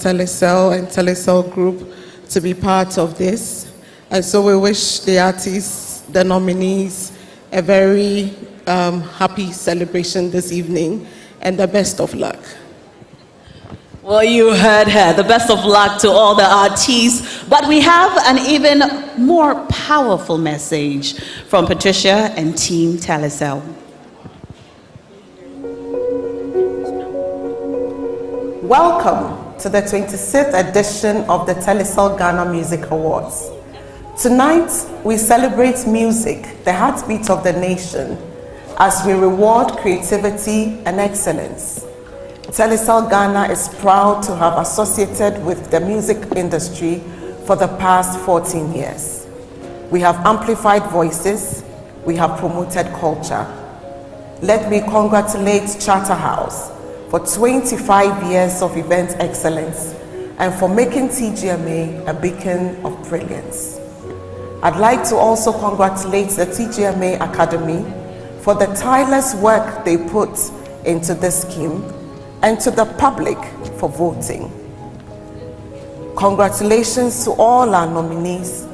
Telecel and Telecel Group to be part of this. And so we wish the artists, the nominees, a very happy celebration this evening and the best of luck. Well, you heard her. The best of luck to all the artists. But we have an even more powerful message from Patricia and Team Telecel. Welcome to the 26th edition of the Telecel Ghana Music Awards. Tonight, we celebrate music, the heartbeat of the nation, as we reward creativity and excellence. Telecel Ghana is proud to have associated with the music industry for the past 14 years. We have amplified voices, we have promoted culture. Let me congratulate Charterhouse for 25 years of event excellence and for making TGMA a beacon of brilliance. I'd like to also congratulate the TGMA Academy for the tireless work they put into this scheme and to the public for voting. Congratulations to all our nominees.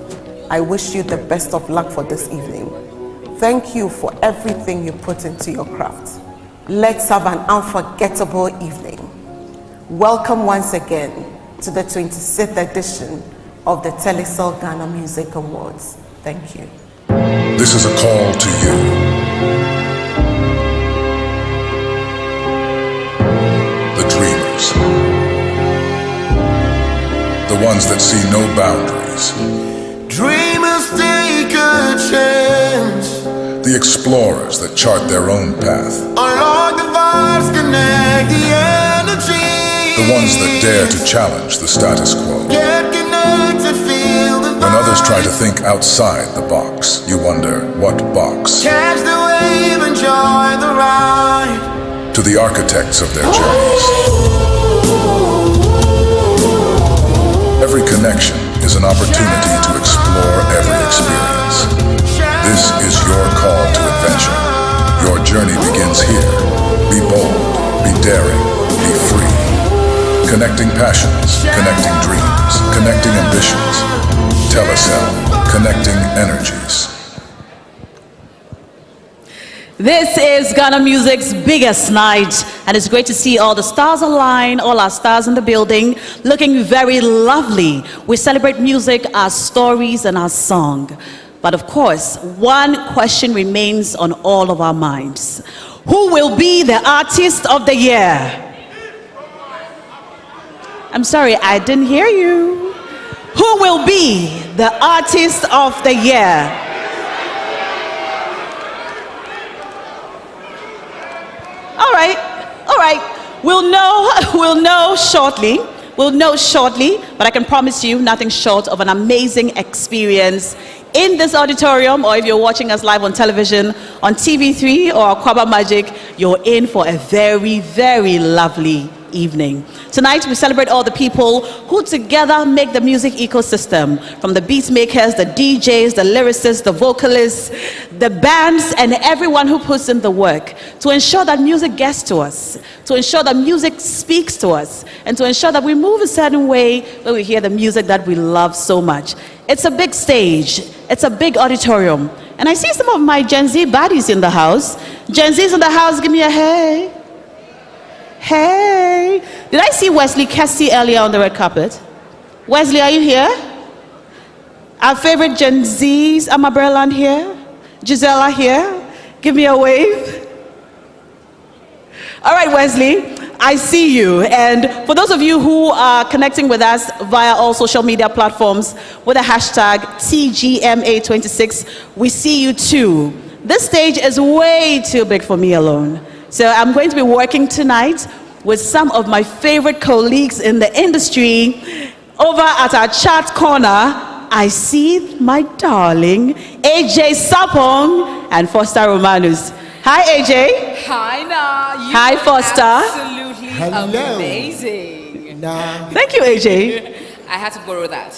I wish you the best of luck for this evening. Thank you for everything you put into your craft. Let's have an unforgettable evening. Welcome once again to the 26th edition of the Telecel Ghana Music Awards. Thank you. This is a call to you. The dreamers. The ones that see no boundaries. Dreamers take a chance. The explorers that chart their own path. Unlock the vibes, connect the energy. The ones that dare to challenge the status quo. Get connected, feel the When others try to think outside the box, you wonder, what box? catch the wave, enjoy the ride. To the architects of their journeys. Every connection is an opportunity to explore every experience. This is your call to adventure. Your journey begins here. Be bold, be daring, be free. Connecting passions, connecting dreams, connecting ambitions. Telecel, connecting energies. This is Ghana Music's biggest night, and it's great to see all the stars align, all our stars in the building, looking very lovely. We celebrate music, our stories, and our song. But of course, one question remains on all of our minds. Who will be the artist of the year? I'm sorry, I didn't hear you. Who will be the artist of the year? All right. We'll know shortly. We'll know shortly, but I can promise you nothing short of an amazing experience in this auditorium, or if you're watching us live on television, on TV3 or Kwaba Magic, you're in for a very, very lovely evening. Tonight, we celebrate all the people who together make the music ecosystem, from the beat makers, the DJs, the lyricists, the vocalists, the bands, and everyone who puts in the work to ensure that music gets to us, to ensure that music speaks to us, and to ensure that we move a certain way when we hear the music that we love so much. It's a big stage. It's a big auditorium. And I see some of my Gen Z baddies in the house. Gen Z's in the house, give me a hey. Hey. Did I see Wesley Cassie earlier on the red carpet? Wesley, are you here? Our favorite Gen Z's, Amaberland here? Gisela here? Give me a wave. All right, Wesley, I see you. And for those of you who are connecting with us via all social media platforms with the hashtag TGMA26, we see you too. This stage is way too big for me alone. So I'm going to be working tonight with some of my favorite colleagues in the industry. Over at our chat corner, I see my darling AJ Sapong and Foster Romanus. Hi, AJ. Hi, Na. You Hi, are Foster. Absolutely amazing. Nah. Thank you, AJ. I had to borrow that.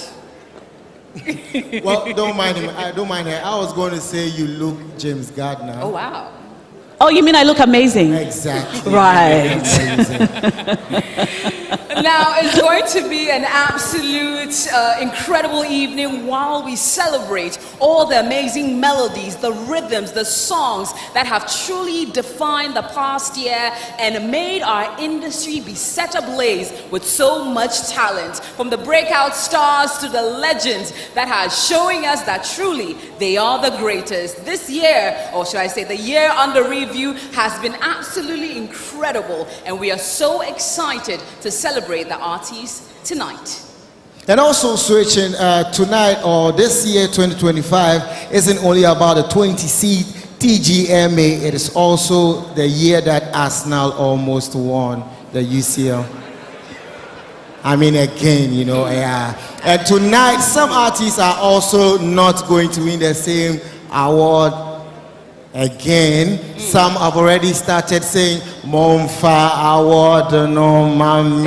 Well, don't mind him. I don't mind her. I was going to say you look James Gardner. Oh, wow. Oh, you mean I look amazing? Exactly. Right. Now, it's going to be an absolute incredible evening while we celebrate all the amazing melodies, the rhythms, the songs that have truly defined the past year and made our industry be set ablaze with so much talent. From the breakout stars to the legends that are showing us that truly they are the greatest. This year, or should I say the year under review, has been absolutely incredible, and we are so excited to celebrate the artists tonight. And also switching tonight or this year 2025 isn't only about the 26th TGMA, it is also the year that Arsenal almost won the UCL. I mean, again, you know, yeah. And tonight some artists are also not going to win the same award again. Some have already started saying Monfa award no mame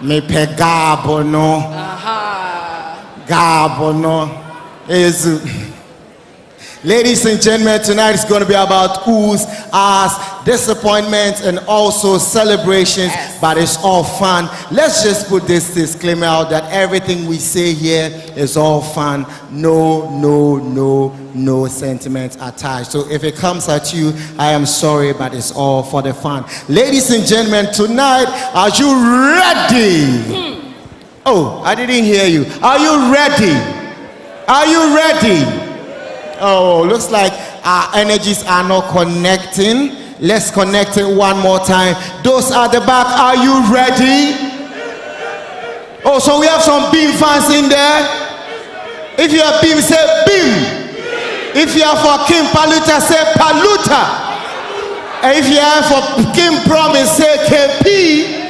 me pe gabo no gabo no ezu. Ladies and gentlemen, tonight is going to be about who's, us, disappointments, and also celebrations, but it's all fun. Let's just put this disclaimer out that everything we say here is all fun. No sentiments attached. So if it comes at you, I am sorry, but it's all for the fun. Ladies and gentlemen, tonight, are you ready? Oh, I didn't hear you. Are you ready? Are you ready? Oh, looks like our energies are not connecting. Let's connect it one more time. Those at the back, are you ready? Oh, so we have some Beam fans in there. If you are Beam, say Beam. If you are for King Paluta, say Paluta. And if you are for King Promise, say KP.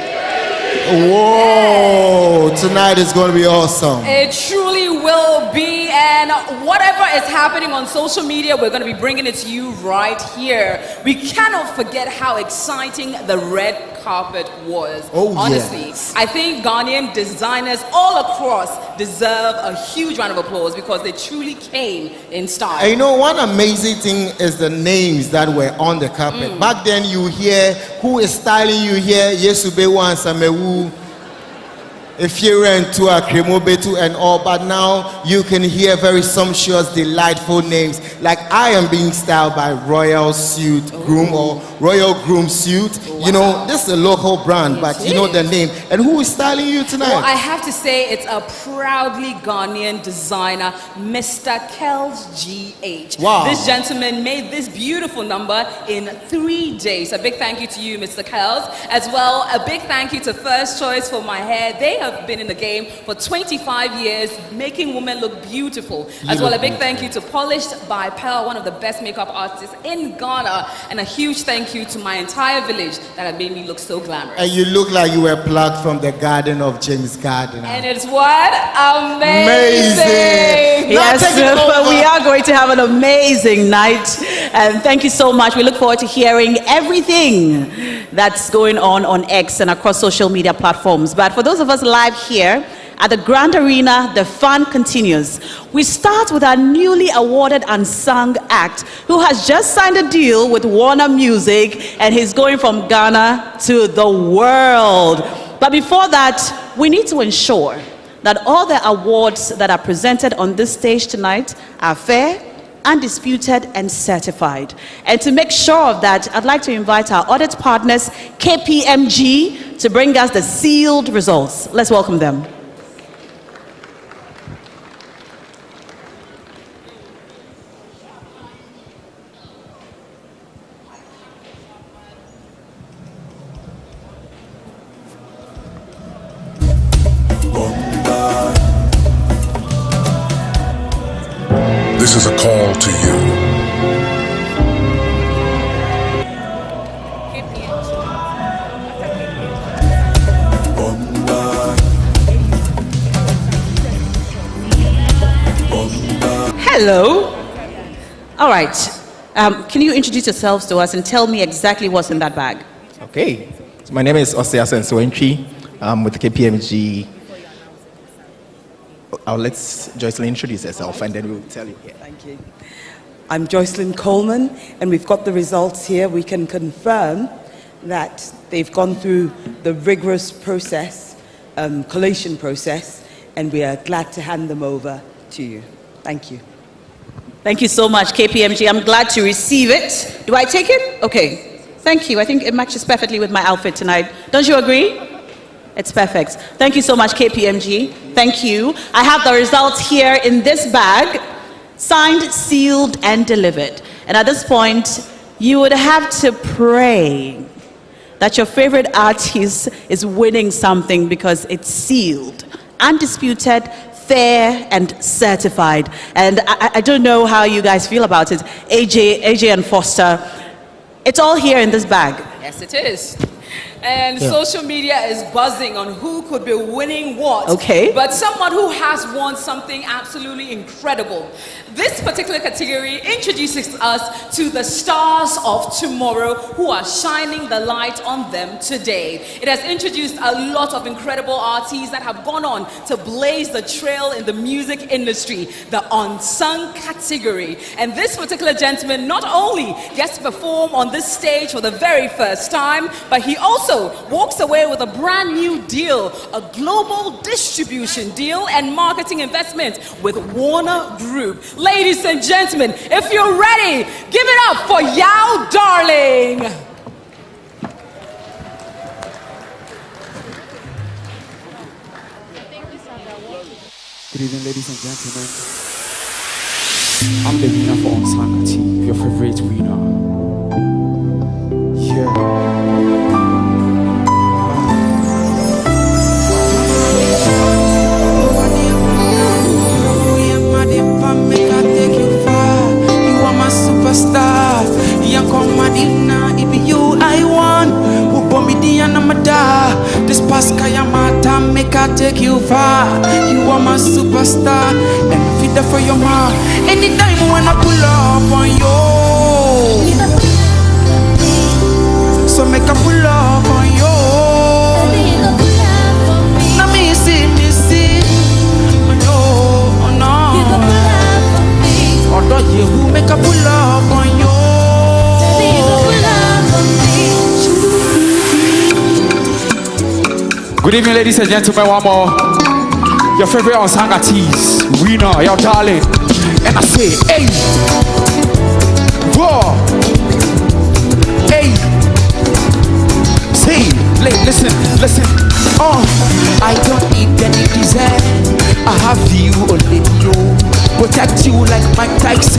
Whoa, tonight is going to be awesome. It truly will be, and whatever is happening on social media, we're going to be bringing it to you right here. We cannot forget how exciting the red carpet was. Oh, honestly, yes. I think Ghanaian designers all across deserve a huge round of applause because they truly came in style. And you know, one amazing thing is the names that were on the carpet. Back then, you hear who is styling you here, Yesubewa and Samewu, Efiere to Akremobetu and all, but now you can hear very sumptuous, delightful names. Like I am being styled by Royal Suit Groom or Royal Groom Suit. Wow. You know, this is a local brand, but you know the name. And who is styling you tonight? Well, I have to say it's a proudly Ghanaian designer, Mr. Kels GH. Wow. This gentleman made this beautiful number in 3 days. A big thank you to you, Mr. Kels. As well, a big thank you to First Choice for my hair. They have been in the game for 25 years, making women look beautiful. As well, a big thank you to Polished by Pearl, one of the best makeup artists in Ghana. And a huge thank you to my entire village that have made me look so glamorous. And you look like you were plucked from the garden of James Gardner. And it's what? Amazing! Yes, but we are going to have an amazing night. And thank you so much. We look forward to hearing everything that's going on X and across social media platforms. But for those of us live here at the Grand Arena, the fun continues. We start with our newly awarded unsung act who has just signed a deal with Warner Music, and he's going from Ghana to the world. But before that, we need to ensure that all the awards that are presented on this stage tonight are fair, undisputed, and certified. And to make sure of that, I'd like to invite our audit partners, KPMG, to bring us the sealed results. Let's welcome them. This is a call to you. Hello. All right. Can you introduce yourselves to us and tell me exactly what's in that bag? Okay. So my name is Osiasen Swentry. I'm with KPMG. I'll let Joycelyn introduce herself and then we'll tell you. Yeah. Thank you. I'm Joycelyn Coleman, and we've got the results here. We can confirm that they've gone through the rigorous process, collation process, and we are glad to hand them over to you. Thank you. Thank you so much, KPMG. I'm glad to receive it. Do I take it? Okay. Thank you. I think it matches perfectly with my outfit tonight. Don't you agree? It's perfect. Thank you so much, KPMG. Thank you. I have the results here in this bag, signed, sealed, and delivered. And at this point, you would have to pray that your favorite artist is winning something because it's sealed, undisputed, fair, and certified. And I don't know how you guys feel about it. AJ and Foster, it's all here in this bag. Yes, it is. And social media is buzzing on who could be winning what. Okay. But someone who has won something absolutely incredible. This particular category introduces us to the stars of tomorrow who are shining the light on them today. It has introduced a lot of incredible artists that have gone on to blaze the trail in the music industry, the unsung category. And this particular gentleman not only gets to perform on this stage for the very first time, but he also walks away with a brand new deal, a global distribution deal and marketing investment with Warner Group. Ladies and gentlemen, if you're ready, give it up for Yao Darling. Good evening, ladies and gentlemen. I'm the winner for Asanti, your favorite winner. Yeah. Superstar, young Madina, it be you I want. Who bought me the Anamada? This past Kayamata make I take you far. You are my superstar, and feed that for your ma. Anytime when I pull up on you, so make I pull up on you. Now me see, no. Although you who make a pull up on you. Good evening, ladies and gentlemen. One more. Your favorite unsung artist, winner, your darling. And I say, hey, whoa, hey, say, listen. Oh, I don't need any desire. I have you only you. Protect you like Mike Tyson.